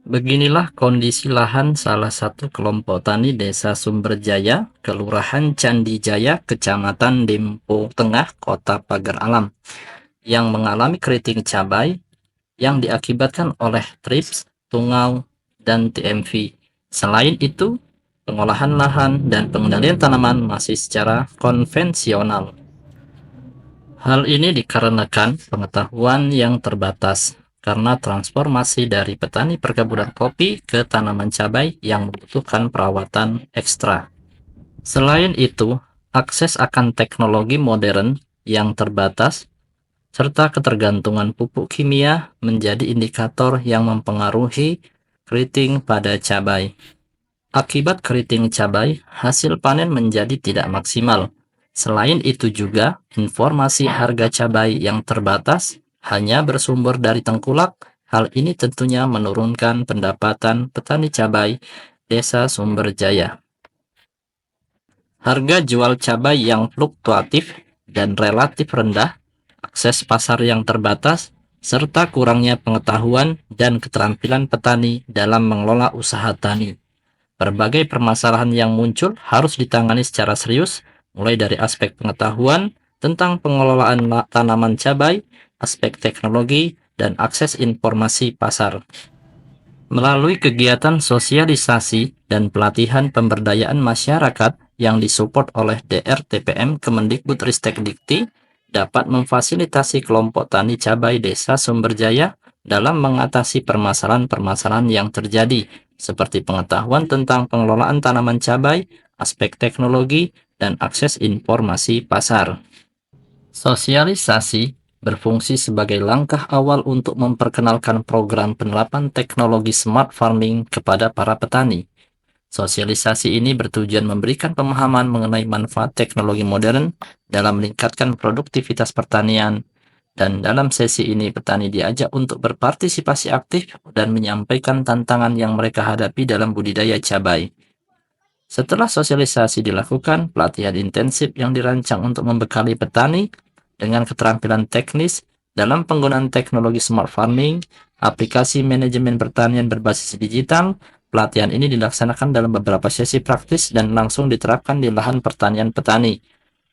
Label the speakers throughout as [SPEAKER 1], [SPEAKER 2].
[SPEAKER 1] Beginilah kondisi lahan salah satu kelompok tani Desa Sumberjaya, Kelurahan Candi Jaya, Kecamatan Dempo Tengah, Kota Pagar Alam, yang mengalami keriting cabai yang diakibatkan oleh trips, tungau, dan TMV. Selain itu, pengolahan lahan dan pengendalian tanaman masih secara konvensional. Hal ini dikarenakan pengetahuan yang terbatas karena transformasi dari petani perkebunan kopi ke tanaman cabai yang membutuhkan perawatan ekstra. Selain itu, akses akan teknologi modern yang terbatas serta ketergantungan pupuk kimia menjadi indikator yang mempengaruhi keriting pada cabai. Akibat keriting cabai, hasil panen menjadi tidak maksimal. Selain itu juga, informasi harga cabai yang terbatas hanya bersumber dari tengkulak. Hal ini tentunya menurunkan pendapatan petani cabai Desa Sumberjaya. Harga jual cabai yang fluktuatif dan relatif rendah, akses pasar yang terbatas, serta kurangnya pengetahuan dan keterampilan petani dalam mengelola usaha tani. Berbagai permasalahan yang muncul harus ditangani secara serius, mulai dari aspek pengetahuan tentang pengelolaan tanaman cabai, aspek teknologi, dan akses informasi pasar. Melalui kegiatan sosialisasi dan pelatihan pemberdayaan masyarakat yang disupport oleh DRTPM Kemendikbudristek Dikti, dapat memfasilitasi kelompok tani cabai Desa Sumberjaya dalam mengatasi permasalahan-permasalahan yang terjadi, seperti pengetahuan tentang pengelolaan tanaman cabai, aspek teknologi, dan akses informasi pasar. Sosialisasi berfungsi sebagai langkah awal untuk memperkenalkan program penerapan teknologi smart farming kepada para petani. Sosialisasi ini bertujuan memberikan pemahaman mengenai manfaat teknologi modern dalam meningkatkan produktivitas pertanian, dan dalam sesi ini petani diajak untuk berpartisipasi aktif dan menyampaikan tantangan yang mereka hadapi dalam budidaya cabai. Setelah sosialisasi dilakukan, pelatihan intensif yang dirancang untuk membekali petani dengan keterampilan teknis dalam penggunaan teknologi smart farming, aplikasi manajemen pertanian berbasis digital. Pelatihan ini dilaksanakan dalam beberapa sesi praktis dan langsung diterapkan di lahan pertanian petani.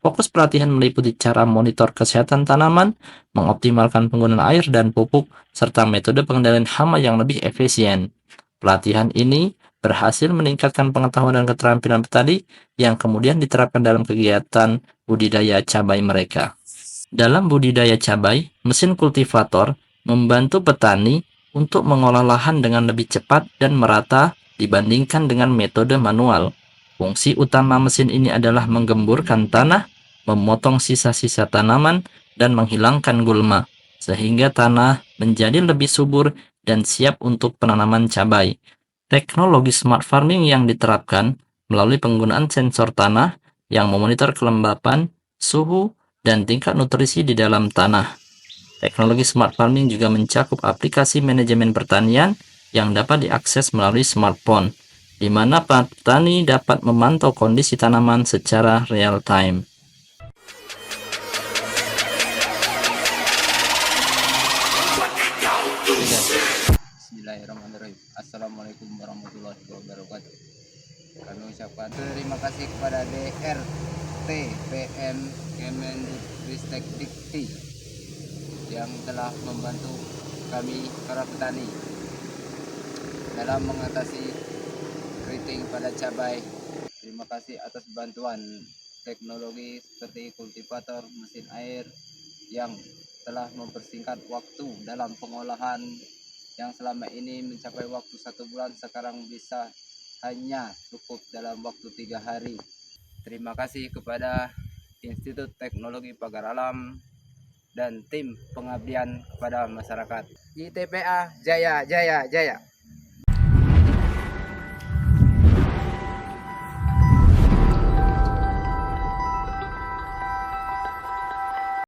[SPEAKER 1] Fokus pelatihan meliputi cara monitor kesehatan tanaman, mengoptimalkan penggunaan air dan pupuk, serta metode pengendalian hama yang lebih efisien. Pelatihan ini berhasil meningkatkan pengetahuan dan keterampilan petani yang kemudian diterapkan dalam kegiatan budidaya cabai mereka. Dalam budidaya cabai, mesin kultivator membantu petani untuk mengolah lahan dengan lebih cepat dan merata dibandingkan dengan metode manual. Fungsi utama mesin ini adalah menggemburkan tanah, memotong sisa-sisa tanaman, dan menghilangkan gulma, sehingga tanah menjadi lebih subur dan siap untuk penanaman cabai. Teknologi smart farming yang diterapkan melalui penggunaan sensor tanah yang memonitor kelembapan, suhu, dan tingkat nutrisi di dalam tanah. Teknologi smart farming juga mencakup aplikasi manajemen pertanian yang dapat diakses melalui smartphone, di mana petani dapat memantau kondisi tanaman secara real time.
[SPEAKER 2] Bismillahirrahmanirrahim. Assalamualaikum warahmatullahi wabarakatuh. Kami ucapkan terima kasih kepada DRTPM Kemendikbudristek Dikti yang telah membantu kami para petani dalam mengatasi keriting pada cabai. Terima kasih atas bantuan teknologi seperti kultivator, mesin air yang telah mempersingkat waktu dalam pengolahan yang selama ini mencapai waktu 1 bulan, sekarang bisa hanya cukup dalam waktu 3 hari. Terima kasih kepada Institut Teknologi Pagar Alam dan tim pengabdian kepada masyarakat. ITPA Jaya Jaya Jaya.